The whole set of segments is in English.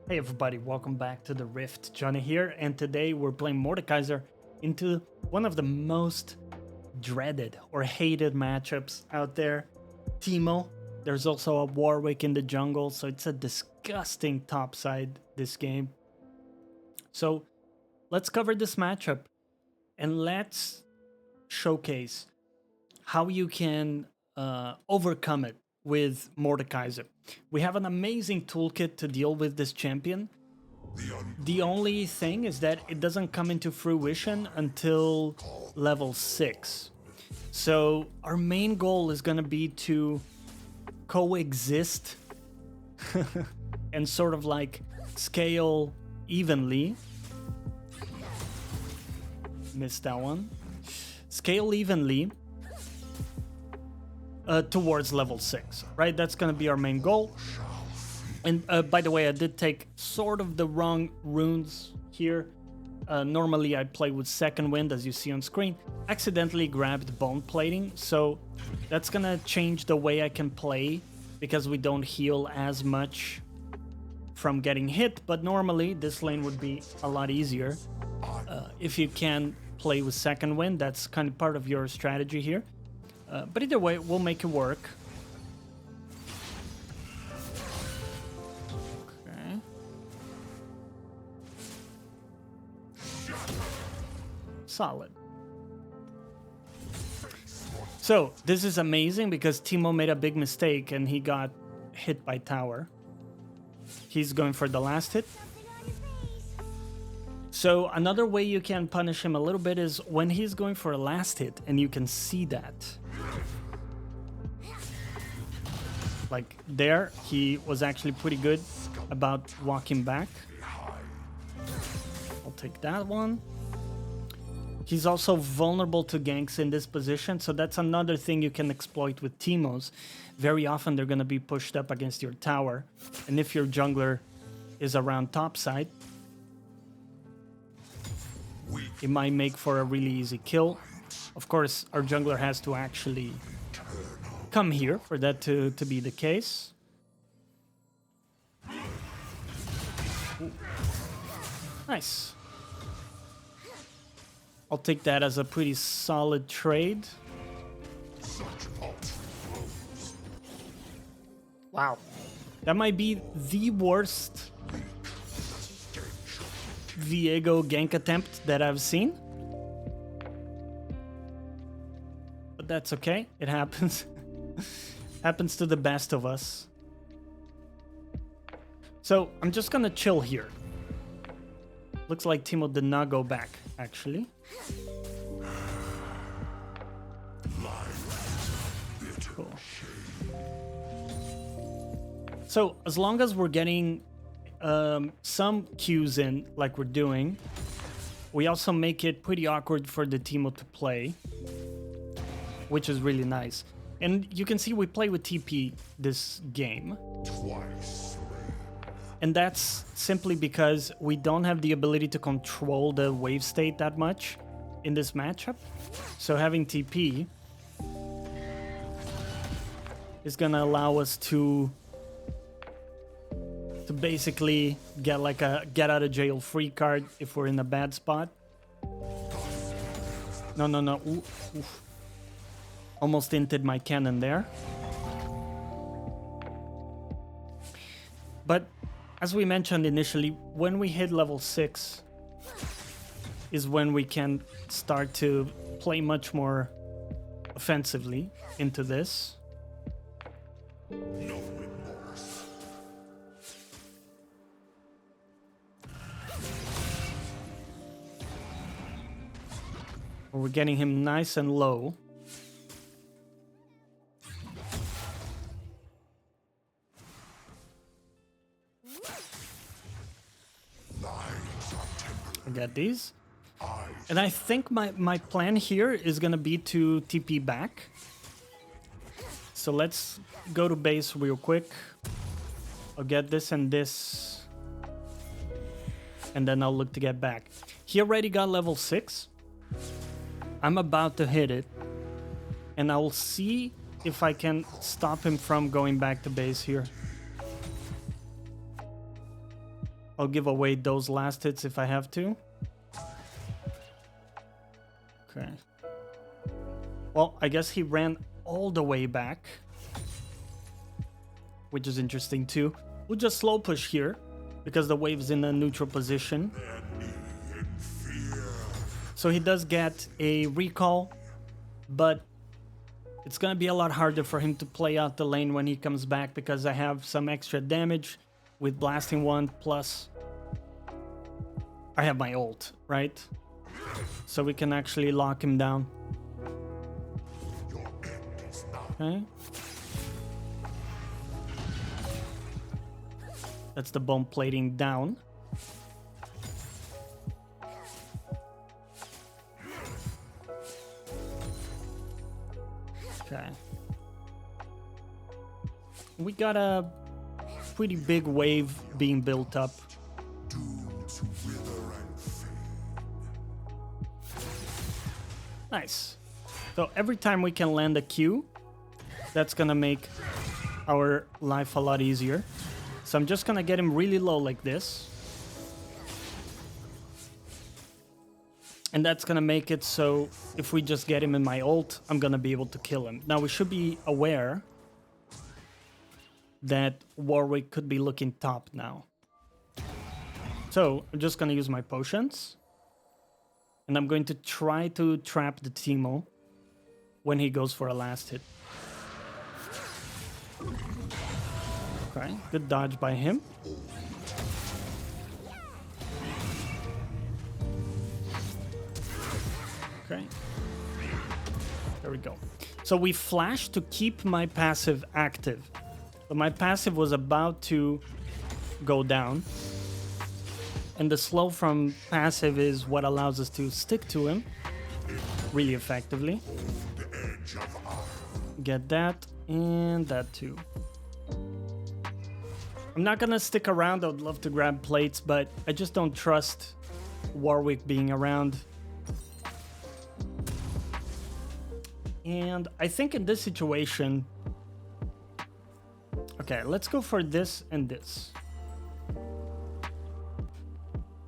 Hey everybody, welcome back to the Rift. Johnny here, and today we're playing Mordekaiser into one of the most dreaded or hated matchups out there, Teemo. There's also a Warwick in the jungle, so it's a disgusting top side this game. So let's cover this matchup and let's showcase how you can overcome it with Mordekaiser. We have an amazing toolkit to deal with this champion. The only thing is that it doesn't come into fruition until level 6. So our main goal is going to be to coexist and sort of like scale evenly. Missed that one. Scale evenly towards level 6, right? That's going to be our main goal. And by the way, I did take sort of the wrong runes here. Normally I play with second wind, as you see on screen. Accidentally grabbed bone plating, so that's going to change the way I can play because we don't heal as much from getting hit. But normally this lane would be a lot easier if you can play with second wind. That's kind of part of your strategy here. But either way, we'll make it work. Okay. Solid. So, this is amazing because Teemo made a big mistake and he got hit by tower. He's going for the last hit. So, another way you can punish him a little bit is when he's going for a last hit and you can see that. Like there, he was actually pretty good about walking back. I'll take that one. He's also vulnerable to ganks in this position, so that's another thing you can exploit with Teemos. Very often they're going to be pushed up against your tower, and if your jungler is around topside, it might make for a really easy kill. Of course, our jungler has to actually come here for that to be the case. Ooh. Nice. I'll take that as a pretty solid trade. Wow. That might be the worst Viego gank attempt that I've seen. But that's okay. It happens. Happens to the best of us. So I'm just gonna chill here. Looks like Teemo did not go back, actually. Cool. So as long as we're getting some Qs in, like we're doing, we also make it pretty awkward for the Teemo to play, which is really nice. And you can see we play with TP this game. And that's simply because we don't have the ability to control the wave state that much in this matchup. So having TP is gonna allow us to basically get like a get out of jail free card if we're in a bad spot. No. Ooh. Oof. Almost inted my cannon there. But as we mentioned initially, when we hit level 6 is when we can start to play much more offensively into this. No remorse. We're getting him nice and low. I got these. And I think my plan here is going to be to TP back. So let's go to base real quick. I'll get this and this. And then I'll look to get back. He already got level 6. I'm about to hit it. And I will see if I can stop him from going back to base here. I'll give away those last hits if I have to. Okay. Well, I guess he ran all the way back, which is interesting too. We'll just slow push here because the wave's in a neutral position. So he does get a recall, but it's gonna be a lot harder for him to play out the lane when he comes back because I have some extra damage with blasting one, plus I have my ult, right? So we can actually lock him down. Okay. That's the bone plating down. Okay. We got a pretty big wave being built up. Nice. So every time we can land a Q, that's gonna make our life a lot easier. So I'm just gonna get him really low like this. And that's gonna make it so if we just get him in my ult, I'm gonna be able to kill him. Now we should be aware that Warwick could be looking top now. So I'm just gonna use my potions. And I'm going to try to trap the Teemo when he goes for a last hit. Okay, good dodge by him. Okay. There we go. So we flashed to keep my passive active. But my passive was about to go down. And the slow from passive is what allows us to stick to him really effectively. Get that and that too. I'm not gonna stick around. I would love to grab plates, but I just don't trust Warwick being around. And I think in this situation... Okay, let's go for this and this.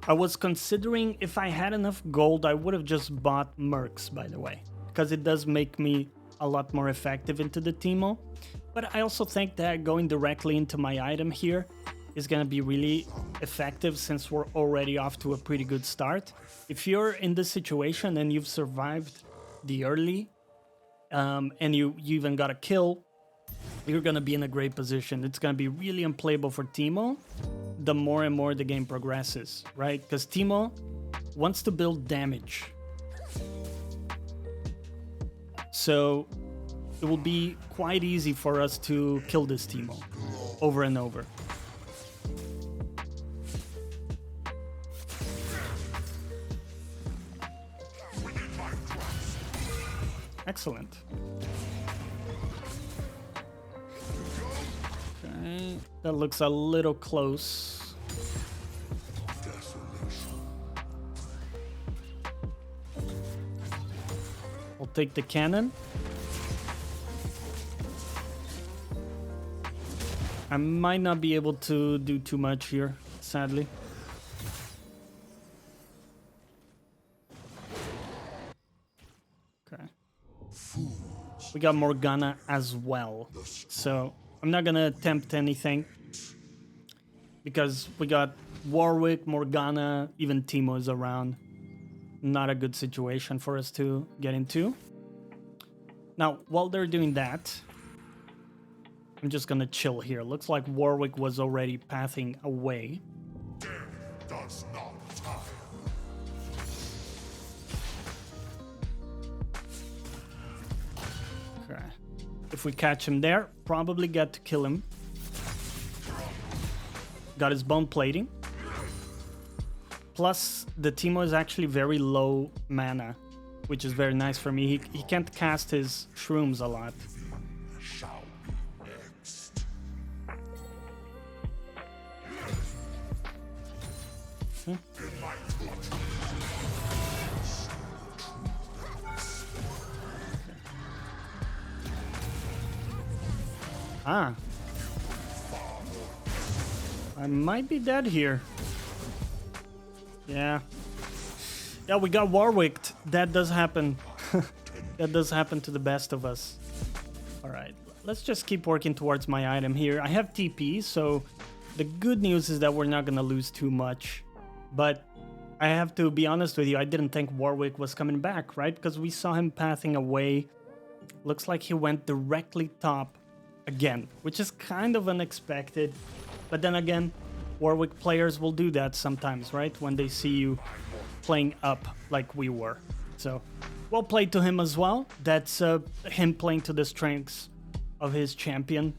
I was considering if I had enough gold, I would have just bought mercs, by the way, because it does make me a lot more effective into the Teemo. But I also think that going directly into my item here is going to be really effective since we're already off to a pretty good start. If you're in this situation and you've survived the early and you even got a kill, you're going to be in a great position. It's going to be really unplayable for Teemo the more and more the game progresses, right? Because Teemo wants to build damage. So it will be quite easy for us to kill this Teemo over and over. Excellent. Okay, that looks a little close. I'll take the cannon. I might not be able to do too much here, sadly. Okay. We got Morgana as well, so I'm not gonna attempt anything because we got Warwick, Morgana, even Teemo is around. Not a good situation for us to get into. Now, while they're doing that, I'm just gonna chill here. Looks like Warwick was already pathing away. Death does not tire. Okay. If we catch him there, probably get to kill him. Got his bone plating. Plus, the Teemo is actually very low mana, which is very nice for me. He can't cast his shrooms a lot. Ah. I might be dead here. Yeah. Yeah, we got Warwicked. That does happen. That does happen to the best of us. Alright, let's just keep working towards my item here. I have TP, so the good news is that we're not gonna lose too much. But I have to be honest with you, I didn't think Warwick was coming back, right? Because we saw him pathing away. Looks like he went directly top again, which is kind of unexpected. But then again, Warwick players will do that sometimes, right? When they see you playing up like we were. So, well played to him as well. That's him playing to the strengths of his champion.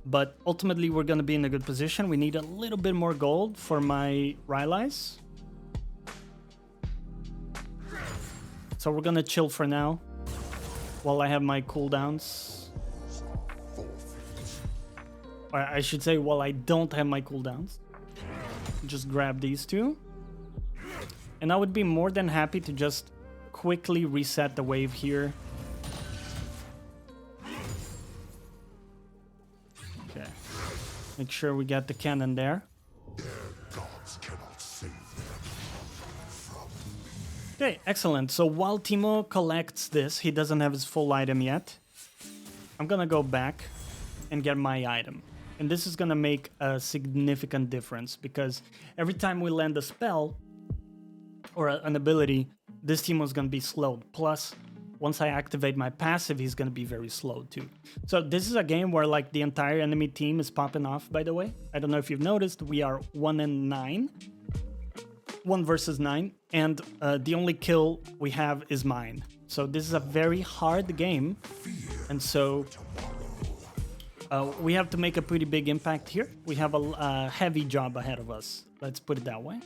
But ultimately, we're going to be in a good position. We need a little bit more gold for my rylais. So we're going to chill for now while I have my cooldowns. Or I should say, while I don't have my cooldowns. Just grab these two. And I would be more than happy to just quickly reset the wave here. Okay. Make sure we get the cannon there. Okay, excellent. So while Teemo collects this, he doesn't have his full item yet. I'm gonna go back and get my item. And this is gonna make a significant difference because every time we land a spell, or an ability, this Teemo is going to be slowed. Plus, once I activate my passive, he's going to be very slowed too. So this is a game where like the entire enemy team is popping off, by the way. I don't know if you've noticed, we are 1-9. 1 versus 9. And the only kill we have is mine. So this is a very hard game. And so we have to make a pretty big impact here. We have a heavy job ahead of us. Let's put it that way.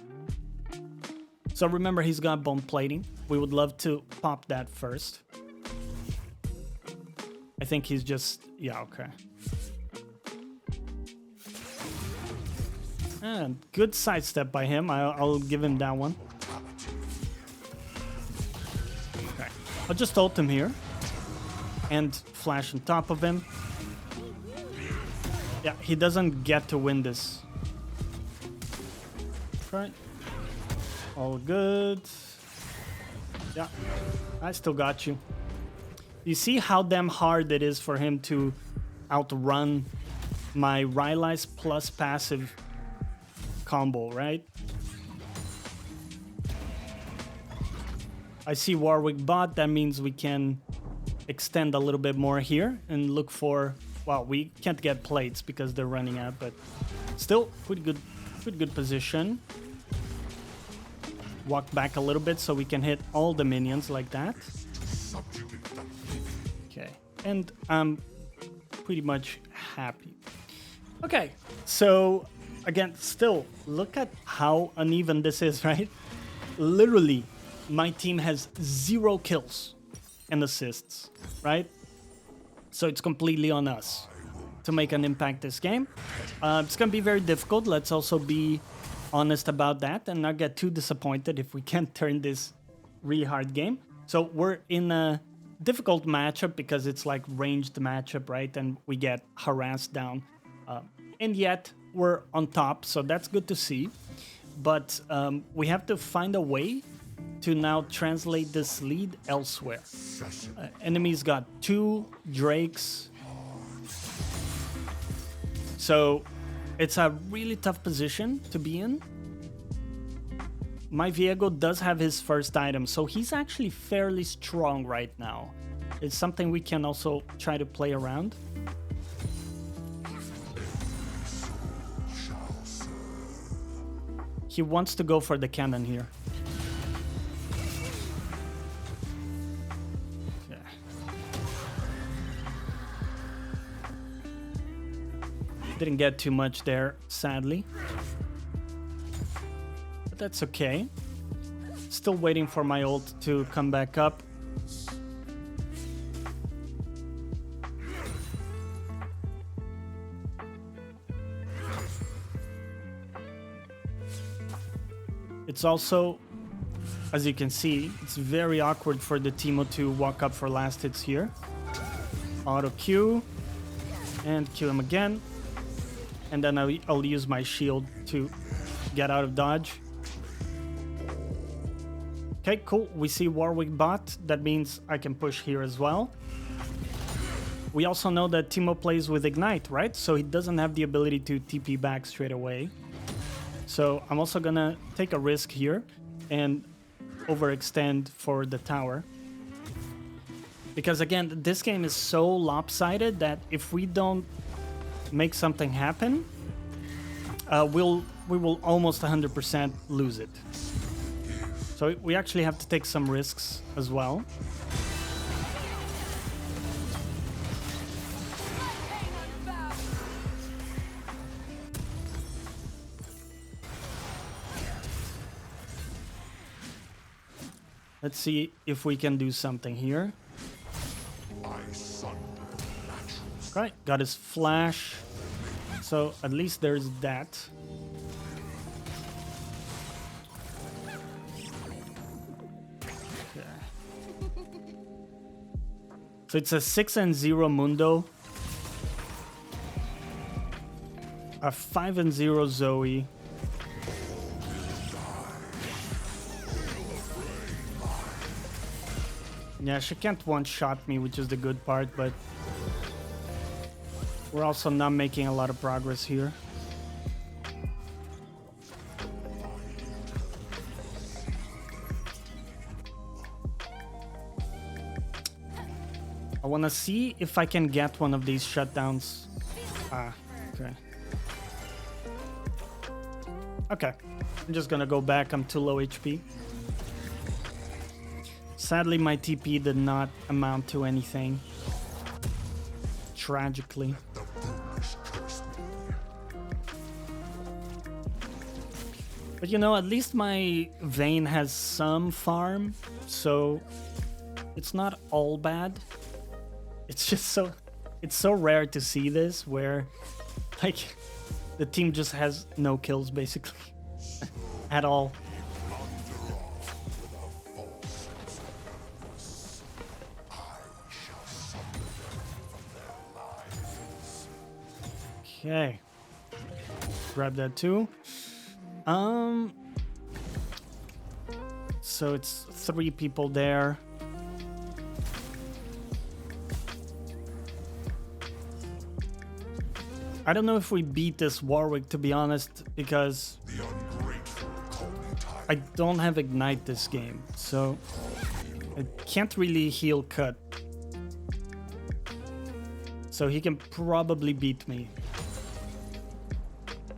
So remember, he's got bone plating. We would love to pop that first. I think he's just... yeah, okay. And good sidestep by him. I'll give him that one. Okay. I'll just ult him here. And flash on top of him. Yeah, he doesn't get to win this. Right. All good. Yeah, I still got you. You see how damn hard it is for him to outrun my rylais plus passive combo, right? I see Warwick bot. That means we can extend a little bit more here and look for... well, we can't get plates because they're running out, but still pretty good position. Walk back a little bit so we can hit all the minions like that. Okay, and I'm pretty much happy. Okay, so again, still, look at how uneven this is, right? Literally, my team has 0 kills and assists, right? So it's completely on us to make an impact this game. It's gonna be very difficult. Let's also be honest about that and not get too disappointed if we can't turn this really hard game. So we're in a difficult matchup because it's like ranged matchup, right? And we get harassed down. And yet we're on top, so that's good to see. But we have to find a way to now translate this lead elsewhere. Enemies got 2 drakes. So it's a really tough position to be in. My Viego does have his first item, so he's actually fairly strong right now. It's something we can also try to play around. He wants to go for the cannon here. Okay. Didn't get too much there, sadly. But that's okay. Still waiting for my ult to come back up. It's also, as you can see, it's very awkward for the Teemo to walk up for last hits here. Auto Q and Q him again. And then I'll use my shield to get out of dodge. Okay, cool. We see Warwick bot. That means I can push here as well. We also know that Teemo plays with Ignite, right? So he doesn't have the ability to TP back straight away. So I'm also gonna take a risk here and overextend for the tower. Because again, this game is so lopsided that if we don't make something happen, we will almost 100% lose it. So we actually have to take some risks as well. Let's see if we can do something here. Right, got his flash. So at least there's that. Okay. So it's a 6-0 Mundo. A 5-0 Zoe. Yeah, she can't one-shot me, which is the good part, but we're also not making a lot of progress here. I want to see if I can get one of these shutdowns. Ah, okay. Okay, I'm just gonna go back. I'm too low HP. Sadly, my TP did not amount to anything. Tragically. But you know, at least my Vayne has some farm, so it's not all bad. It's just so rare to see this where like the team just has no kills basically at all. Okay, grab that too. So it's 3 people there. I don't know if we beat this Warwick, to be honest, because I don't have Ignite this game, so I can't really heal cut. So he can probably beat me.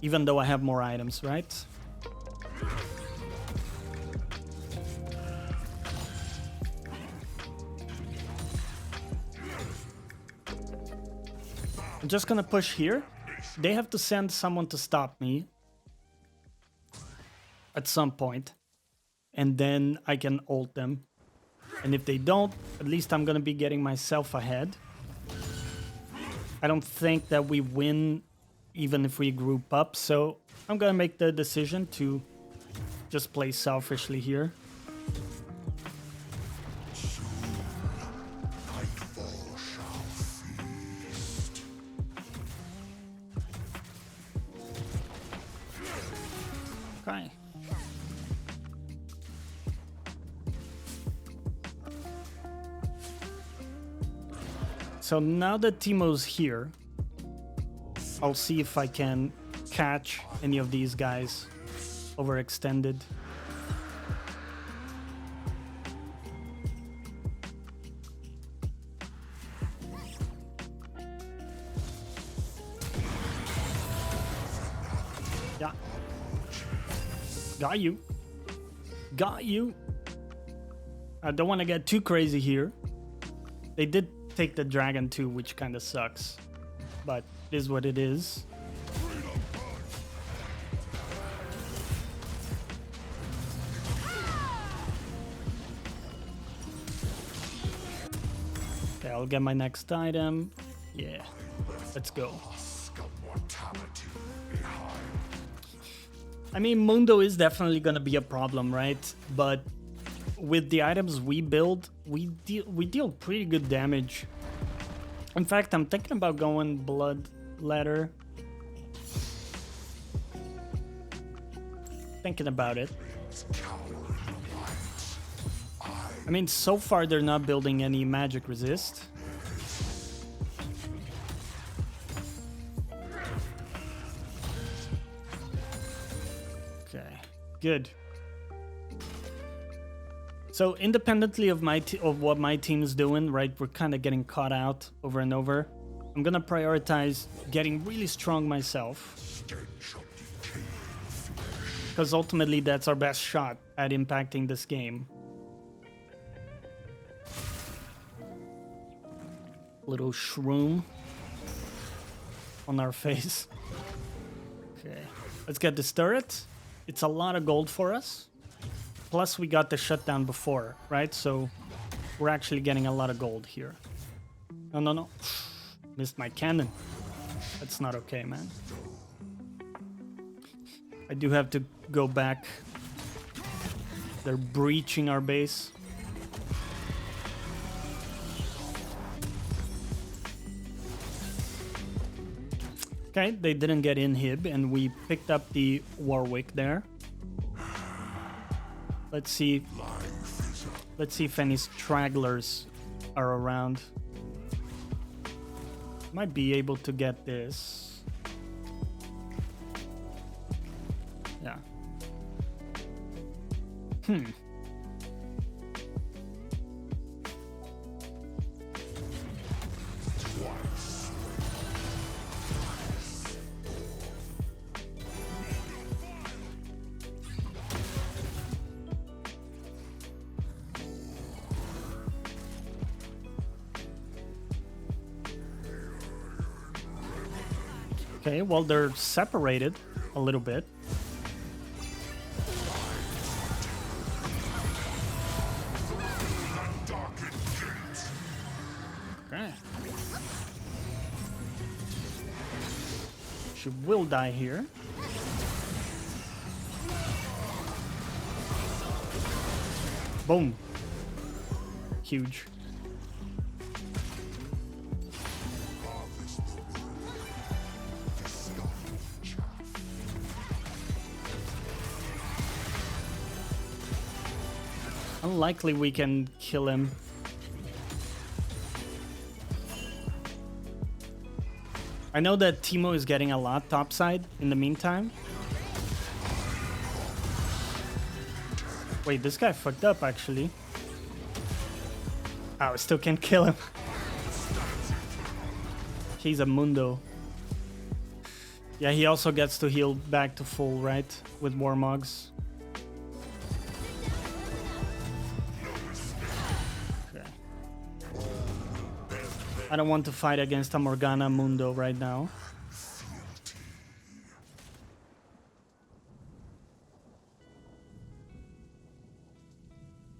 Even though I have more items, right? I'm just gonna push here. They have to send someone to stop me at some point, and then I can ult them. And if they don't, at least I'm gonna be getting myself ahead. I don't think that we win even if we group up, so I'm gonna make the decision to just play selfishly here. Okay. So now that Teemo's here, I'll see if I can catch any of these guys overextended. Yeah. Got you. Got you. I don't want to get too crazy here. They did take the dragon too, which kind of sucks. But it is what it is. Okay, I'll get my next item. Yeah, let's go. I mean, Mundo is definitely gonna be a problem, right? But with the items we build, we deal pretty good damage. In fact, I'm thinking about going bloodletter. thinking about it. I mean, so far they're not building any magic resist. Okay, good. So independently of what my team is doing, right, we're kind of getting caught out over and over. I'm gonna prioritize getting really strong myself, because ultimately that's our best shot at impacting this game. Little shroom on our face. Okay, let's get this turret. It's a lot of gold for us. Plus we got the shutdown before, right? So we're actually getting a lot of gold here. No, no, no. Missed my cannon. That's not okay, man. I do have to go back. They're breaching our base. Okay, they didn't get inhib, and we picked up the Warwick there. Let's see if any stragglers are around. Might be able to get this. Yeah. Okay, well, they're separated a little bit. Okay. She will die here. Boom. Huge. Unlikely we can kill him. I know that Teemo is getting a lot topside in the meantime. Wait, this guy fucked up actually. Oh, I still can't kill him. He's a Mundo. Yeah, he also gets to heal back to full, right? With Warmogs. I don't want to fight against a Morgana Mundo right now.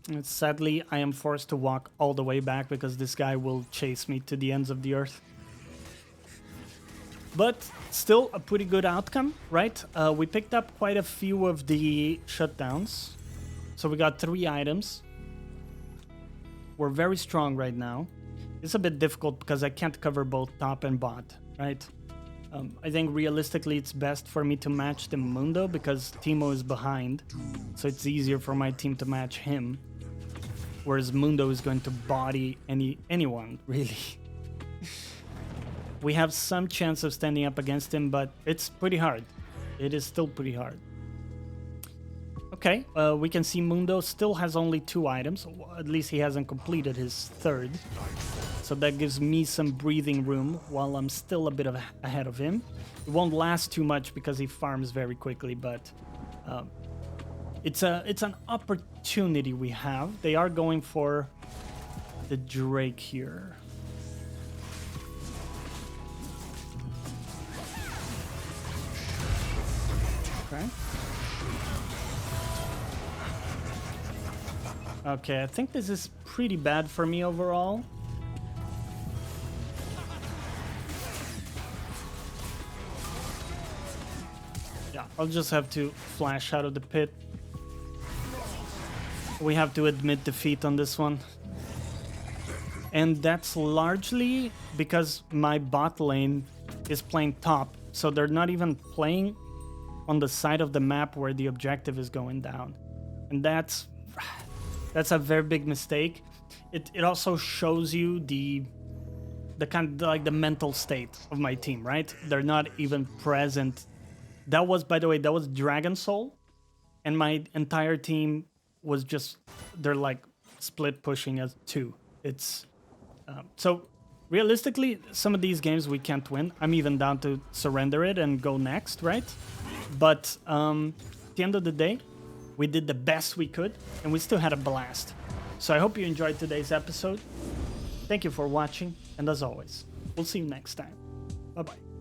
And sadly, I am forced to walk all the way back because this guy will chase me to the ends of the earth. But still a pretty good outcome, right? We picked up quite a few of the shutdowns. So we got 3 items. We're very strong right now. It's a bit difficult because I can't cover both top and bot, right? I think realistically it's best for me to match the Mundo because Teemo is behind. So it's easier for my team to match him. Whereas Mundo is going to body anyone, really. We have some chance of standing up against him, but it's pretty hard. It is still pretty hard. Okay, we can see Mundo still has only 2 items. At least he hasn't completed his 3rd. So that gives me some breathing room while I'm still a bit ahead of him. It won't last too much because he farms very quickly, but it's an opportunity we have. They are going for the Drake here. Okay. Okay, I think this is pretty bad for me overall. Yeah, I'll just have to flash out of the pit. We have to admit defeat on this one. And that's largely because my bot lane is playing top, so they're not even playing on the side of the map where the objective is going down. And that's a very big mistake. It also shows you the kind of like the mental state of my team, right? They're not even present. That was, by the way, that was Dragon Soul, and my entire team was just, they're like split pushing as 2. It's so realistically, some of these games we can't win. I'm even down to surrender it and go next, right? But at the end of the day, we did the best we could, and we still had a blast. So I hope you enjoyed today's episode. Thank you for watching, and as always, we'll see you next time. Bye-bye.